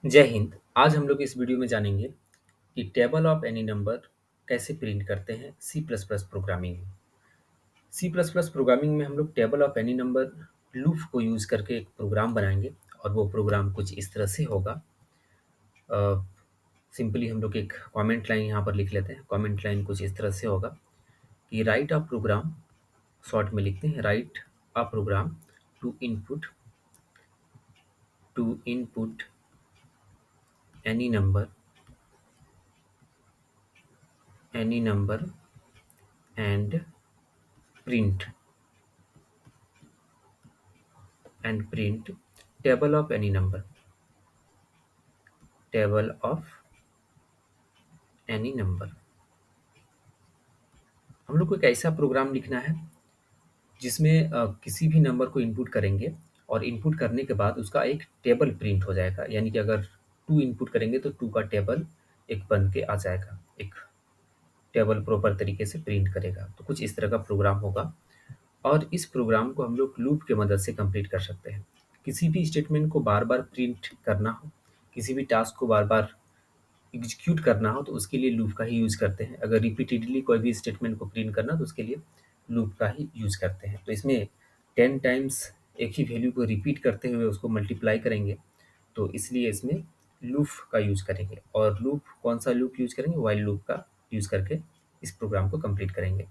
जय हिंद। आज हम लोग इस वीडियो में जानेंगे कि टेबल ऑफ एनी नंबर कैसे प्रिंट करते हैं सी प्लस प्लस प्रोग्रामिंग में। सी प्लस प्लस प्रोग्रामिंग में हम लोग table of any number loop को यूज़ करके एक प्रोग्राम बनाएंगे और वो प्रोग्राम कुछ इस तरह से होगा। सिंपली हम लोग एक कमेंट लाइन यहाँ पर लिख लेते हैं। कमेंट लाइन कुछ इस तरह से होगा कि राइट अ प्रोग्राम, शॉर्ट में लिखते हैं right a program to input any number and print print table of any number, table of any number। हम लोग को एक ऐसा प्रोग्राम लिखना है जिसमें किसी भी नंबर को इनपुट करेंगे और इनपुट करने के बाद उसका एक टेबल प्रिंट हो जाएगा। यानी कि अगर 2 इनपुट करेंगे तो 2 का टेबल एक बन के आ जाएगा, एक टेबल प्रॉपर तरीके से प्रिंट करेगा। तो कुछ इस तरह का प्रोग्राम होगा और इस प्रोग्राम को हम लोग लूप के मदद से कंप्लीट कर सकते हैं। किसी भी स्टेटमेंट को बार बार प्रिंट करना हो, किसी भी टास्क को बार बार एग्जीक्यूट करना हो तो उसके लिए लूप का ही यूज़ करते हैं। अगर रिपीटेडली कोई भी स्टेटमेंट को प्रिंट करना तो उसके लिए लूप का ही यूज़ करते हैं। तो इसमें 10 टाइम्स एक ही वैल्यू को रिपीट करते हुए उसको मल्टीप्लाई करेंगे, तो इसलिए इसमें लूप का यूज़ करेंगे। और लूप कौन सा लूप यूज़ करेंगे? व्हाइल लूप का यूज़ करके इस प्रोग्राम को कंप्लीट करेंगे।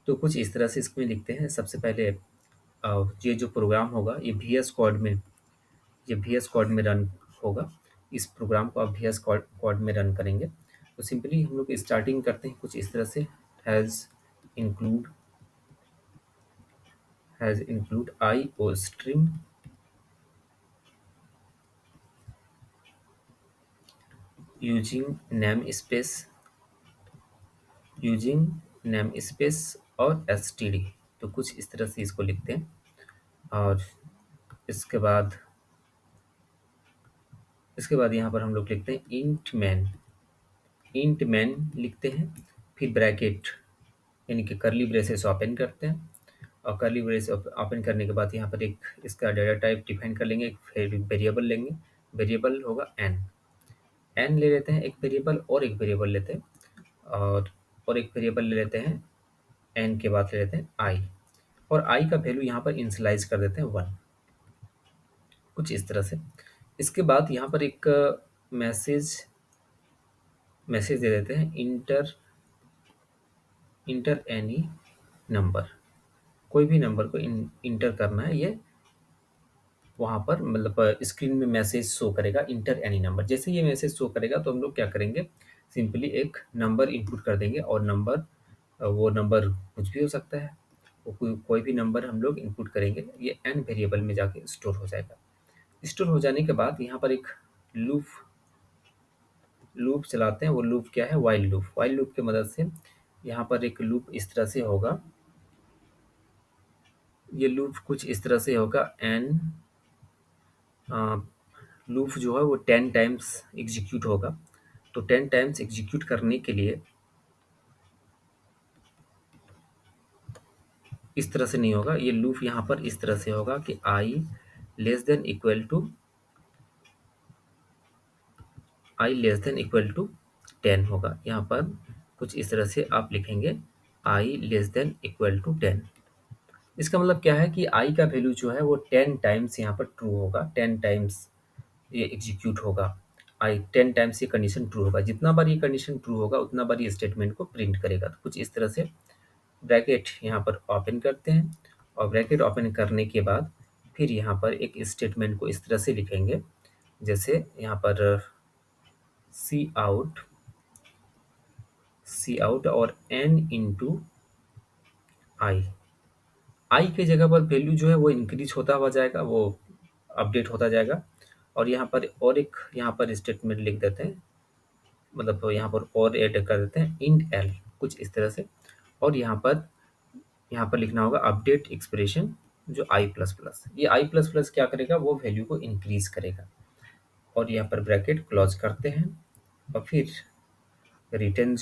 तो कुछ इस तरह से इसमें लिखते हैं। सबसे पहले ये जो प्रोग्राम होगा ये वी एस कोड में रन होगा। इस प्रोग्राम को आप वी एस कोड में रन करेंगे। तो सिंपली हम लोग स्टार्टिंग करते हैं कुछ इस तरह से, hash include I O string using namespace और एस टी डी। तो कुछ इस तरह से इसको लिखते हैं। और इसके बाद यहाँ पर हम लोग लिखते हैं इंट मैन लिखते हैं। फिर ब्रैकेट यानी कि कर्ली ब्रेसेस ओपन करते हैं और कर्ली ब्रेस ओपन करने के बाद यहाँ पर एक इसका डेटा टाइप डिफाइन कर लेंगे, एक वेरिएबल लेंगे। वेरिएबल होगा एन ले लेते हैं एक वेरिएबल, और एक वेरिएबल लेते हैं और एक वेरिएबल ले लेते हैं। एन के बाद ले लेते हैं आई, और आई का वैल्यू यहाँ पर इनिशियलाइज कर देते हैं 1, कुछ इस तरह से। इसके बाद यहाँ पर एक मैसेज दे देते हैं, इंटर एनी नंबर। कोई भी नंबर को इंटर करना है, ये वहाँ पर मतलब स्क्रीन में मैसेज शो करेगा इंटर एनी नंबर। जैसे ये मैसेज शो करेगा तो हम लोग क्या करेंगे, सिंपली एक नंबर इनपुट कर देंगे। और वो नंबर कुछ भी हो सकता है, वो कोई भी नंबर हम लोग इनपुट करेंगे, ये एन वेरिएबल में जाके स्टोर हो जाएगा। स्टोर हो जाने के बाद यहाँ पर एक लूप चलाते हैं। वो लूप क्या है? वाइल लूप की मदद से यहाँ पर एक लूप इस तरह से होगा। ये लूप कुछ इस तरह से होगा। लूप जो है वो 10 टाइम्स एग्जीक्यूट होगा। तो 10 टाइम्स एग्जीक्यूट करने के लिए इस तरह से नहीं होगा। ये लूप यहाँ पर इस तरह से होगा कि i less than equal to 10 होगा। यहाँ पर कुछ इस तरह से आप लिखेंगे i less than equal to 10। इसका मतलब क्या है कि i का वैल्यू जो है वो 10 टाइम्स यहाँ पर ट्रू होगा। 10 टाइम्स ये एग्जीक्यूट होगा। 10 टाइम्स ये कंडीशन ट्रू होगा। जितना बार ये कंडीशन ट्रू होगा उतना बार ये स्टेटमेंट को प्रिंट करेगा। तो कुछ इस तरह से ब्रैकेट यहाँ पर ओपन करते हैं, और ब्रैकेट ओपन करने के बाद फिर यहाँ पर एक स्टेटमेंट को इस तरह से लिखेंगे, जैसे यहाँ पर सी आउट और n इंटू आई के जगह पर वैल्यू जो है वो इंक्रीज होता हुआ जाएगा, वो अपडेट होता जाएगा। और यहाँ पर स्टेटमेंट लिख देते हैं, मतलब यहाँ पर और ऐड कर देते हैं इंट एल, कुछ इस तरह से। और यहाँ पर लिखना होगा अपडेट एक्सप्रेशन जो आई प्लस प्लस। ये आई प्लस प्लस क्या करेगा, वो वैल्यू को इंक्रीज करेगा। और यहाँ पर ब्रैकेट क्लोज करते हैं और फिर रिटर्न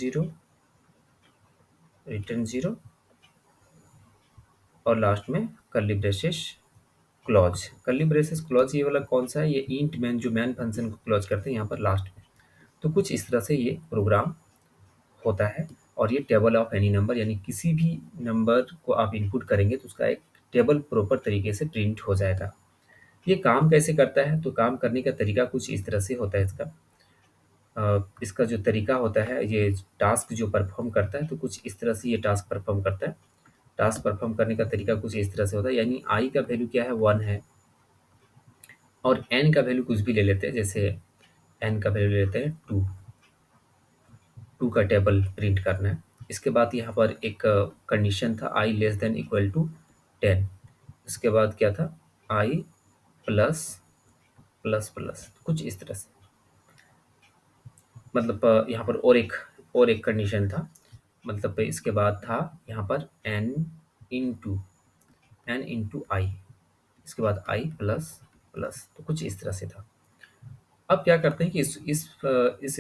जीरो और लास्ट में curly braces clause. Curly braces clause ये वाला कौन सा है? ये इंट मैन, जो मैन फंक्शन को क्लॉज करते हैं यहाँ पर लास्ट में। तो कुछ इस तरह से ये प्रोग्राम होता है। और ये टेबल ऑफ एनी नंबर, यानी किसी भी नंबर को आप इनपुट करेंगे तो उसका एक टेबल प्रॉपर तरीके से प्रिंट हो जाएगा। ये काम कैसे करता है? तो काम करने का तरीका कुछ इस तरह से होता है इसका। इसका जो तरीका होता है, ये टास्क जो परफॉर्म करता है, तो कुछ इस तरह से ये टास्क परफॉर्म करता है। टास्क परफॉर्म करने का तरीका कुछ इस तरह से होता है, यानी आई का वैल्यू क्या है? 1 है। और एन का वैल्यू कुछ भी ले लेते हैं, जैसे एन का वैल्यू ले लेते हैं 2। 2 का टेबल प्रिंट करना है। इसके बाद यहाँ पर एक कंडीशन था, आई लेस देन इक्वल टू 10। इसके बाद क्या था? आई प्लस प्लस प्लस, कुछ इस तरह से। मतलब यहाँ पर और एक कंडीशन था। मतलब इसके बाद था यहाँ पर n इंटू आई। इसके बाद आई प्लस प्लस, तो कुछ इस तरह से था। अब क्या करते हैं कि इस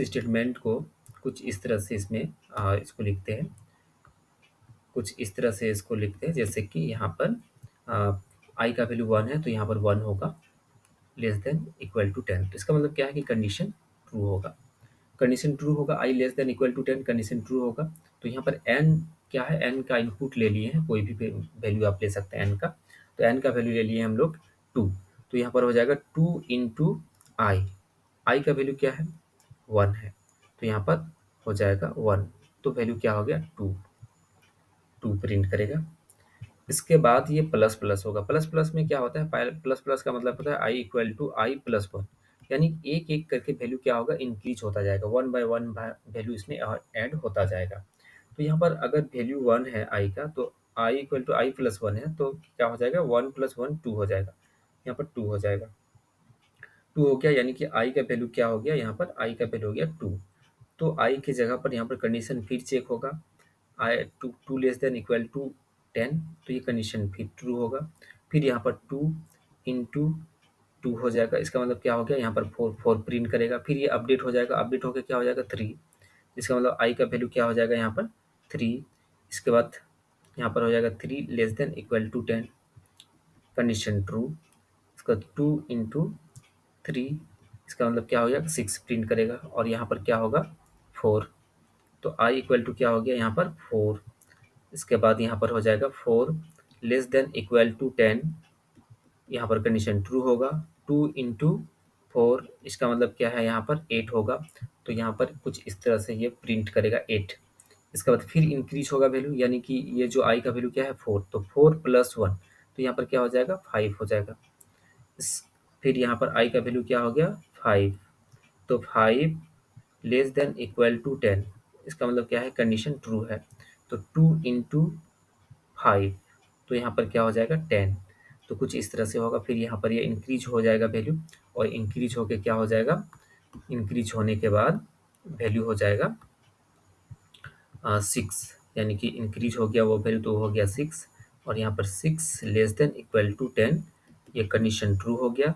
स्टेटमेंट को कुछ इस तरह से इसमें इसको लिखते हैं। कुछ इस तरह से इसको लिखते हैं, जैसे कि यहाँ पर आई का वैल्यू 1 है, तो यहाँ पर 1 होगा लेस देन इक्वल टू 10। तो इसका मतलब क्या है कि कंडीशन ट्रू होगा। कंडीशन ट्रू होगा, I less than equal to 10, condition true होगा। तो यहाँ पर एन क्या है? एन का इनपुट ले लिए हैं, कोई भी वैल्यू आप ले सकते हैं एन का। तो एन का वैल्यू ले लिए हम लोग 2। तो यहाँ पर हो जाएगा 2 इंटू आई। आई का वैल्यू क्या है? 1 है, तो यहाँ पर हो जाएगा 1। तो वैल्यू क्या हो गया? 2। 2 प्रिंट करेगा। इसके बाद ये प्लस प्लस होगा। प्लस प्लस में क्या होता है? प्लस प्लस का मतलब होता है I equal to I plus 1। यानी एक एक करके वैल्यू क्या होगा? इंक्रीज होता जाएगा, 1 बाय 1 वैल्यू इसमें ऐड होता जाएगा। तो यहाँ पर अगर वैल्यू 1 है आई का, तो I equal to I plus 1 है, तो क्या हो जाएगा? 1 प्लस 1 2 हो जाएगा। यहाँ पर 2 हो जाएगा। 2 हो गया, यानी कि आई का वैल्यू क्या हो गया? यहाँ पर आई का वैल्यू हो गया 2। तो आई की जगह पर यहाँ पर कंडीशन फिर चेक होगा, I two less than equal to 10। तो ये कंडीशन फिर ट्रू होगा। फिर यहाँ पर 2 इंटू 2 हो जाएगा। इसका मतलब क्या हो गया? यहाँ पर 4 प्रिंट करेगा। फिर ये अपडेट हो जाएगा, अपडेट होकर क्या हो जाएगा? 3। इसका मतलब आई का वैल्यू क्या हो जाएगा? यहाँ पर 3। इसके बाद यहाँ पर हो जाएगा 3 less than equal to 10, condition true. इसका 2 इंटू 3, इसका मतलब क्या हो जाएगा? 6 प्रिंट करेगा। और यहाँ पर क्या होगा? 4। तो आई इक्वल टू क्या हो गया? यहाँ पर 4। इसके बाद यहाँ पर हो जाएगा 4 लेस देन इक्वल टू 10। यहाँ पर कंडीशन ट्रू होगा। 2 इंटू 4, इसका मतलब क्या है? यहाँ पर 8 होगा। तो यहाँ पर कुछ इस तरह से ये प्रिंट करेगा 8। इसके बाद फिर इंक्रीज होगा वैल्यू, यानी कि ये जो आई का वैल्यू क्या है? 4। तो 4 प्लस 1, तो यहाँ पर क्या हो जाएगा? 5 हो जाएगा। इस फिर यहाँ पर आई का वैल्यू क्या हो गया? 5। तो 5 लेस देन इक्वल टू 10, इसका मतलब क्या है? कंडीशन ट्रू है। तो 2 इंटू 5, तो यहाँ पर क्या हो जाएगा? 10। तो कुछ इस तरह से होगा। फिर यहाँ पर ये इंक्रीज हो जाएगा वैल्यू, और इंक्रीज होके क्या हो जाएगा? इंक्रीज होने के बाद वैल्यू हो जाएगा 6, यानी कि इंक्रीज हो गया वो वैल्यू, तो हो गया 6। और यहाँ पर 6 लेस देन इक्वल टू 10, ये कंडीशन ट्रू हो गया।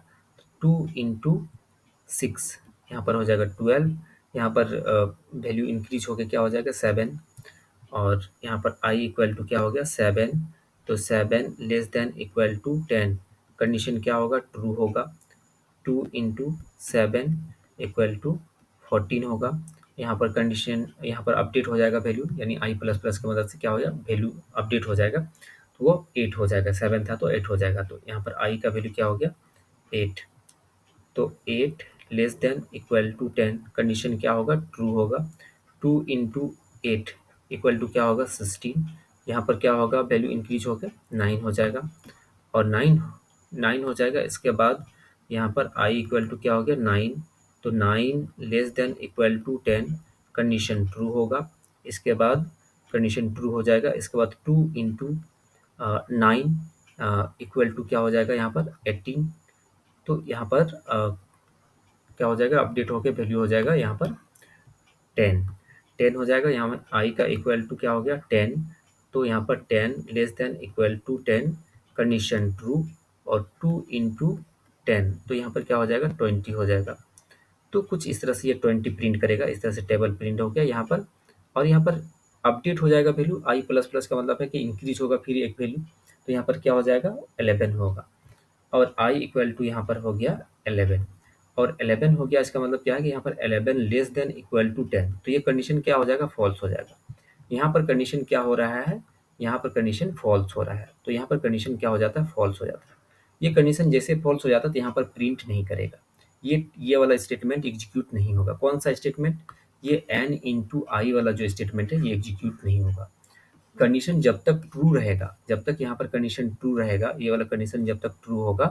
2 इंटू 6, यहाँ पर हो जाएगा 12। यहाँ पर वैल्यू इंक्रीज होके क्या हो जाएगा? 7। और यहाँ पर आई इक्वल टू क्या हो गया? 7। तो 7 less than equal to 10, condition क्या होगा? ट्रू होगा। 2 इंटू 7 इक्वल टू 14 होगा। यहाँ पर कंडीशन, यहाँ पर अपडेट हो जाएगा वैल्यू, यानी आई प्लस प्लस की मदद से क्या हो जाएगा? वैल्यू अपडेट हो जाएगा, तो वो 8 हो जाएगा। 7 था तो 8 हो जाएगा। तो यहाँ पर आई का वैल्यू क्या हो गया? 8। तो 8 less than equal to 10, condition क्या होगा? ट्रू होगा। 2 इंटू 8 इक्वल टू क्या होगा? 16। यहाँ पर क्या होगा? वैल्यू इंक्रीज होकर 9 हो जाएगा। और 9 हो जाएगा। इसके बाद यहाँ पर आई इक्वल टू क्या हो गया? 9। तो 9 less than equal to 10, condition true होगा। इसके बाद कंडीशन ट्रू हो जाएगा। इसके बाद 2 इंटू 9 इक्वल टू क्या हो जाएगा? यहाँ पर 18। तो यहाँ पर क्या हो जाएगा? अपडेट होके वैल्यू हो जाएगा यहाँ पर 10। 10 हो जाएगा। यहाँ पर आई का इक्वल टू क्या हो गया? 10। तो यहाँ पर 10 less than equal to 10, condition true. और 2 इंटू 10, तो यहाँ पर क्या हो जाएगा? 20 हो जाएगा। तो कुछ इस तरह से ये 20 प्रिंट करेगा। इस तरह से टेबल प्रिंट हो गया यहाँ पर। और यहाँ पर अपडेट हो जाएगा वैल्यू, आई प्लस प्लस का मतलब है कि इंक्रीज होगा फिर एक वैल्यू, तो यहाँ पर क्या हो जाएगा? 11 होगा। और i इक्वल टू यहाँ पर हो गया 11 और 11 हो गया। इसका मतलब क्या है कि यहाँ पर 11 लेस देन इक्वल टू 10, तो ये कंडीशन क्या हो जाएगा, फॉल्स हो जाएगा। यहाँ पर कंडीशन क्या हो रहा है, यहाँ पर कंडीशन फॉल्स हो रहा है, तो यहाँ पर कंडीशन क्या हो जाता है, फॉल्स हो जाता है। ये कंडीशन जैसे फॉल्स हो जाता है तो यहाँ पर प्रिंट नहीं करेगा, ये वाला स्टेटमेंट एग्जीक्यूट नहीं होगा। कौन सा स्टेटमेंट, ये n इंटू आई वाला जो स्टेटमेंट है ये एग्जीक्यूट नहीं होगा। कंडीशन जब तक ट्रू रहेगा, जब तक यहाँ पर कंडीशन ट्रू रहेगा, ये वाला कंडीशन जब तक ट्रू होगा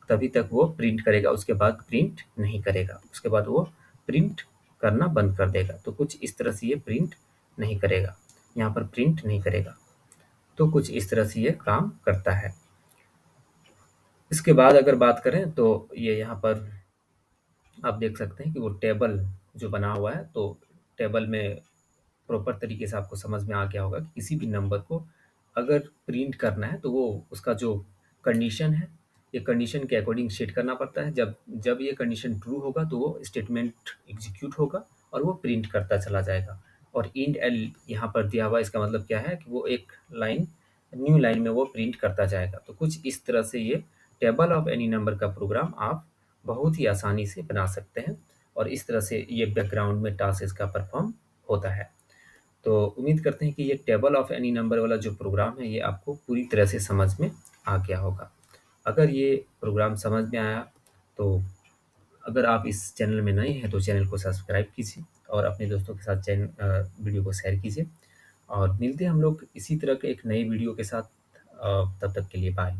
तभी तक वो प्रिंट करेगा, उसके बाद प्रिंट नहीं करेगा, उसके बाद वो प्रिंट करना बंद कर देगा। तो कुछ इस तरह से ये प्रिंट नहीं करेगा, यहाँ पर प्रिंट नहीं करेगा। तो कुछ इस तरह से ये काम करता है। इसके बाद अगर बात करें तो ये यहाँ पर आप देख सकते हैं कि वो टेबल जो बना हुआ है, तो टेबल में प्रॉपर तरीके से आपको समझ में आ गया होगा कि किसी भी नंबर को अगर प्रिंट करना है तो वो उसका जो कंडीशन है, ये कंडीशन के अकॉर्डिंग सेट करना पड़ता है। जब जब ये कंडीशन ट्रू होगा तो वो स्टेटमेंट एग्जीक्यूट होगा और वो प्रिंट करता चला जाएगा। और इंट एल यहाँ पर दिया हुआ, इसका मतलब क्या है कि वो एक लाइन, न्यू लाइन में वो प्रिंट करता जाएगा। तो कुछ इस तरह से ये टेबल ऑफ एनी नंबर का प्रोग्राम आप बहुत ही आसानी से बना सकते हैं और इस तरह से ये बैकग्राउंड में टास्क इसका परफॉर्म होता है। तो उम्मीद करते हैं कि ये टेबल ऑफ एनी नंबर वाला जो प्रोग्राम है ये आपको पूरी तरह से समझ में आ गया होगा। अगर ये प्रोग्राम समझ में आया तो अगर आप इस चैनल में नए हैं तो चैनल को सब्सक्राइब कीजिए और अपने दोस्तों के साथ वीडियो को शेयर कीजिए। और मिलते हैं हम लोग इसी तरह के एक नई वीडियो के साथ। तब तक के लिए बाय।